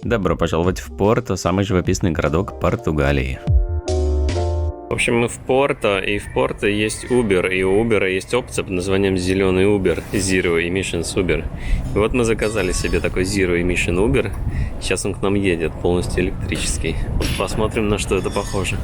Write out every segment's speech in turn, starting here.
Добро пожаловать в Порто, самый живописный городок Португалии. В общем, мы в Порто, и в Порто есть Uber, и у Uber есть опция под названием «Зеленый Uber», Zero Emissions Uber. И вот мы заказали себе такой Zero Emission Uber, сейчас он к нам едет, полностью электрический. Вот посмотрим, на что это похоже.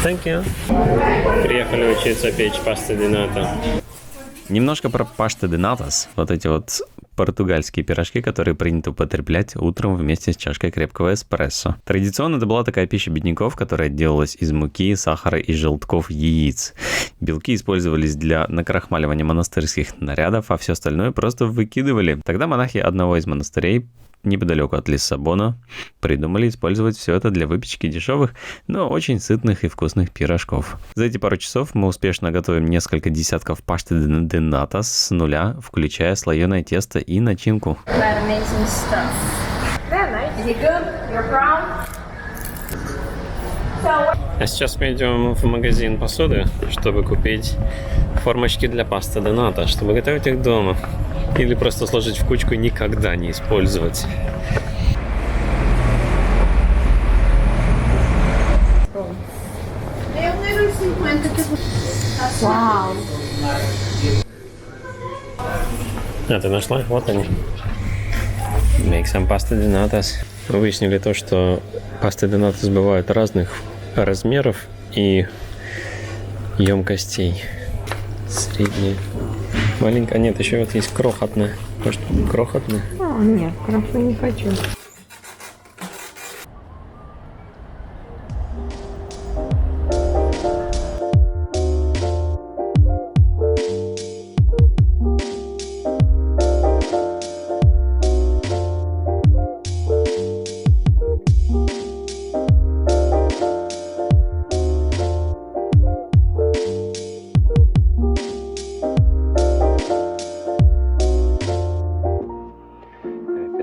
Thank you. Приехали учиться печь пасты де ната. Немножко про паште де натас. Вот эти вот португальские пирожки, которые принято употреблять утром вместе с чашкой крепкого эспрессо. Традиционно это была такая пища бедняков, которая делалась из муки, сахара и желтков яиц. Белки использовались для накрахмаливания монастырских нарядов, а все остальное просто выкидывали. Тогда монахи одного из монастырей неподалеку от Лиссабона придумали использовать все это для выпечки дешевых, но очень сытных и вкусных пирожков. За эти пару часов мы успешно готовим несколько десятков пашты де натас с нуля, включая слоеное тесто и начинку. А сейчас мы идем в магазин посуды, чтобы купить формочки для пасты де ната, чтобы готовить их дома. Или просто сложить в кучку и никогда не использовать. Вау. А, ты нашла? Вот они. Make some pasta de natas. Мы выяснили то, что пасты де натас бывают разных размеров и емкостей. Средняя. Маленькая. Нет, еще вот есть крохотная. Может, крохотная? Нет, крохотную не хочу.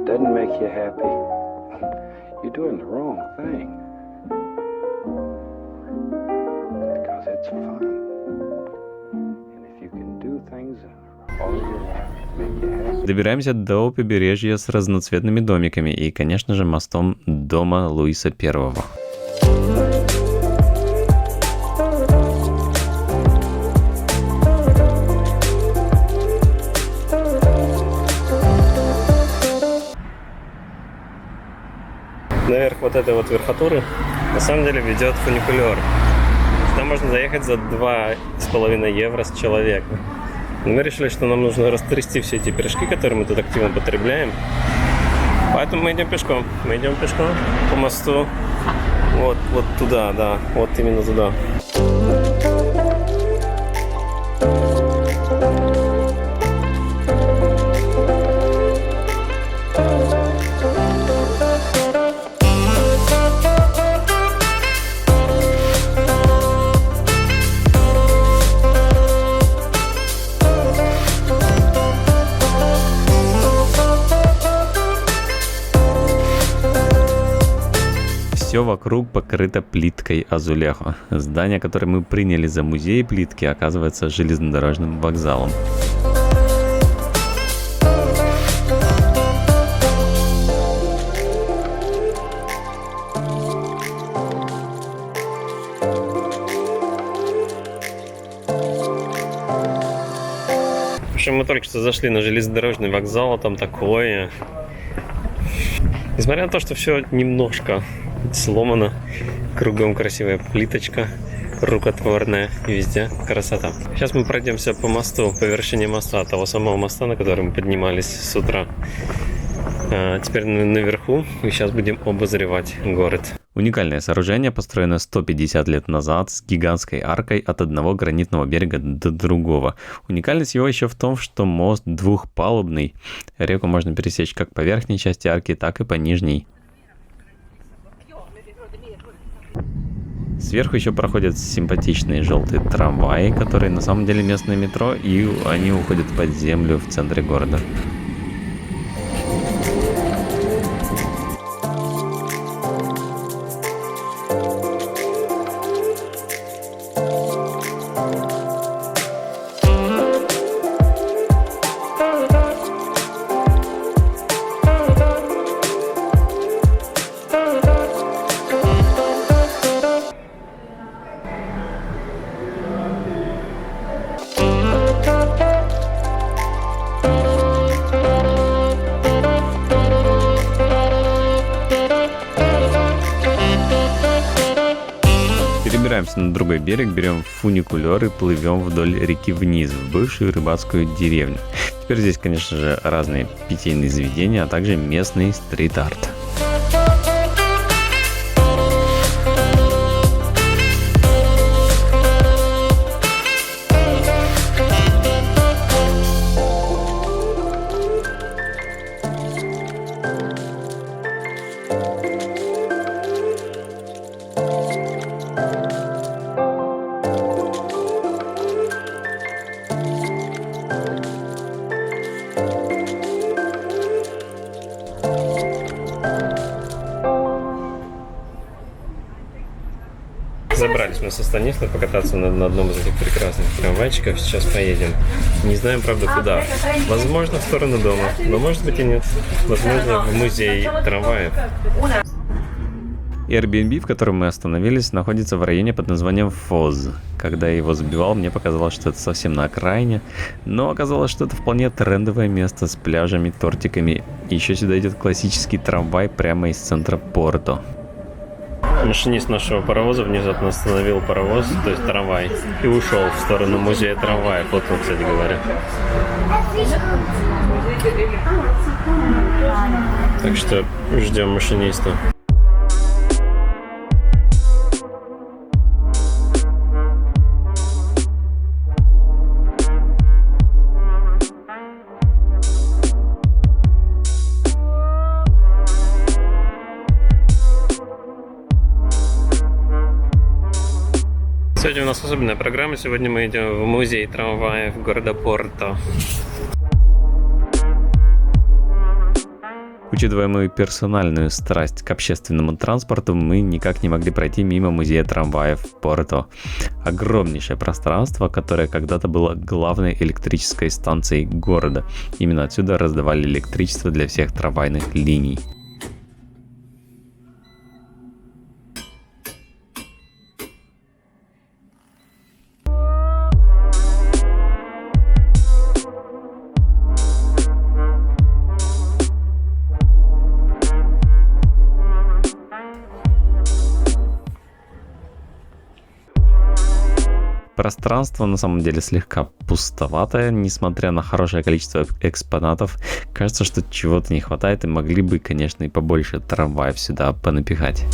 Doesn't make you happy, you're doing the wrong thing. Because it's fun. And if you can do things all your life that make you happy. Добираемся до побережья с разноцветными домиками и, конечно же, мостом дома Луиса I. Наверх вот этой вот верхотуры на самом деле ведет фуникулер. Сюда можно заехать за 2,5 евро с человека. Но мы решили, что нам нужно растрясти все эти пирожки, которые мы тут активно потребляем. Поэтому мы идем пешком. Мы идем пешком по мосту. Вот туда, да. Вот именно туда. Все вокруг покрыто плиткой азулехо. Здание, которое мы приняли за музей плитки, оказывается железнодорожным вокзалом. В общем, мы только что зашли на железнодорожный вокзал, а там такое. Несмотря на то, что все немножко сломано, кругом красивая плиточка, рукотворная, везде красота. Сейчас мы пройдемся по мосту, по вершине моста, того самого моста, на который мы поднимались с утра. Теперь наверху, и сейчас будем обозревать город. Уникальное сооружение, построенное 150 лет назад с гигантской аркой от одного гранитного берега до другого. Уникальность его еще в том, что мост двухпалубный. Реку можно пересечь как по верхней части арки, так и по нижней. Сверху еще проходят симпатичные желтые трамваи, которые на самом деле местное метро, и они уходят под землю в центре города. Перебираемся на другой берег, берем фуникулер и плывем вдоль реки вниз, в бывшую рыбацкую деревню. Теперь здесь, конечно же, разные питейные заведения, а также местный стрит-арт. Забрались мы со Станислава покататься на одном из этих прекрасных трамвайчиков. Сейчас поедем. Не знаем, правда, куда. Возможно, в сторону дома, но может быть и нет. Возможно, в музей трамваев. Airbnb, в котором мы остановились, находится в районе под названием Фоз. Когда я его забивал, мне показалось, что это совсем на окраине, но оказалось, что это вполне трендовое место с пляжами, тортиками. И еще сюда идет классический трамвай прямо из центра Порто. Машинист нашего паровоза внезапно остановил паровоз, то есть трамвай, и ушел в сторону музея трамваев. Вот он, кстати говоря. Так что ждем машиниста. Сегодня у нас особенная программа. Сегодня мы идем в музей трамваев города Порто. Учитывая мою персональную страсть к общественному транспорту, мы никак не могли пройти мимо музея трамваев Порто. Огромнейшее пространство, которое когда-то было главной электрической станцией города. Именно отсюда раздавали электричество для всех трамвайных линий. Пространство на самом деле слегка пустоватое, несмотря на хорошее количество экспонатов. Кажется, что чего-то не хватает, и могли бы, конечно, и побольше трамваев сюда понапихать.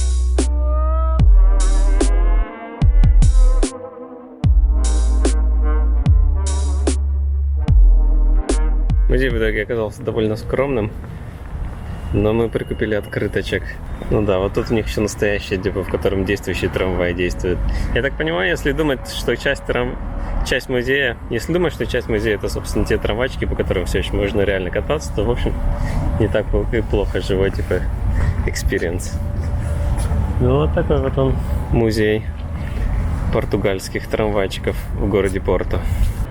Музей в итоге оказался довольно скромным, но мы прикупили открыточек. Ну да, вот тут у них еще настоящее депо, в котором действующий трамвай действует. Я так понимаю, если думать, что часть музея, если думать, что часть музея это, собственно, те трамвайчики, по которым все еще можно реально кататься, то, в общем, не так и плохо живой, типа, experience. Ну вот такой вот он музей португальских трамвайчиков в городе Порто.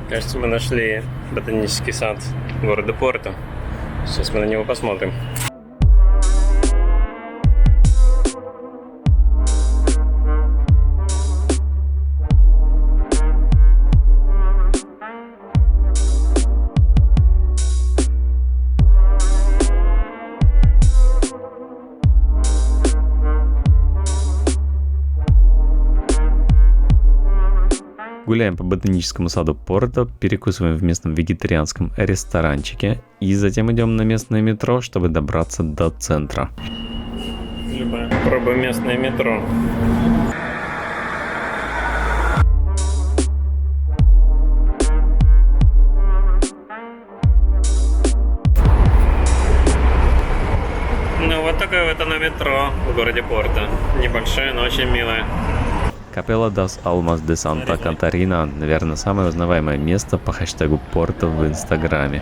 Кажется, мы нашли ботанический сад города Порто. Сейчас мы на него посмотрим. Гуляем по ботаническому саду Порто, перекусываем в местном вегетарианском ресторанчике и затем идем на местное метро, чтобы добраться до центра. Пробуем местное метро. Ну вот такое вот оно метро в городе Порто. Небольшое, но очень милое. Капелла дас Алмас де Санта Катарина, наверное, самое узнаваемое место по хэштегу Порто в Инстаграме.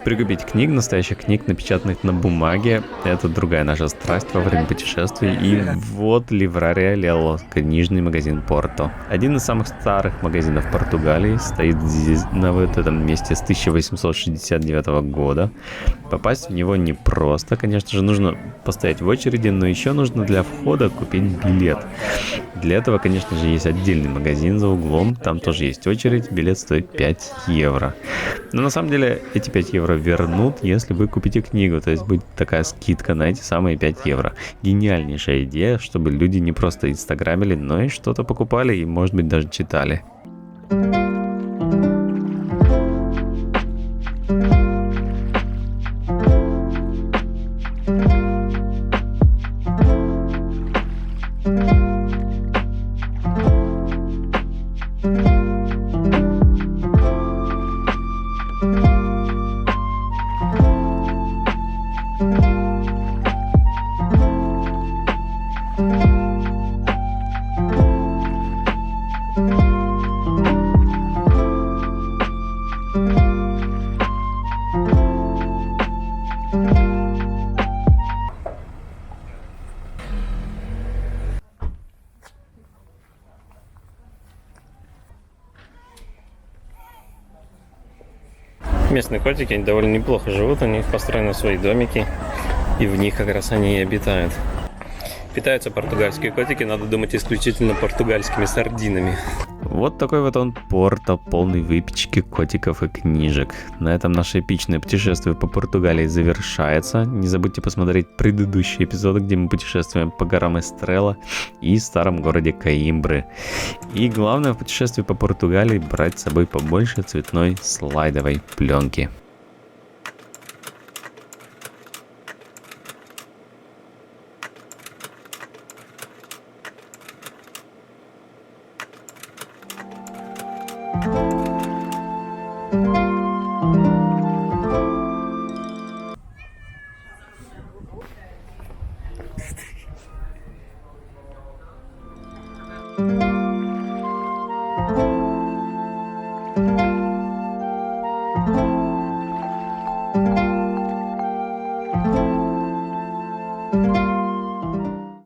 Прикупить книг, настоящих книг, напечатанных на бумаге, это другая наша страсть во время путешествий. И вот Livraria Lello, книжный магазин Порто. Один из самых старых магазинов Португалии, стоит здесь, на вот этом месте с 1869 года. Попасть в него непросто, конечно же, нужно постоять в очереди, но еще нужно для входа купить билет. Для этого, конечно же, есть отдельный магазин за углом, там тоже есть очередь, билет стоит 5 евро. Но на самом деле эти 5 евро вернут, если вы купите книгу, то есть будет такая скидка на эти самые 5 евро. Гениальнейшая идея, чтобы люди не просто инстаграмили, но и что-то покупали и, может быть, даже читали. Местные котики довольно неплохо живут, у них построены свои домики, и в них как раз они и обитают. Питаются португальские котики, надо думать, исключительно португальскими сардинами. Вот такой вот он Порто, полный выпечки, котиков и книжек. На этом наше эпичное путешествие по Португалии завершается. Не забудьте посмотреть предыдущие эпизоды, где мы путешествуем по горам Эстрела и старом городе Коимбры. И главное в путешествии по Португалии брать с собой побольше цветной слайдовой пленки.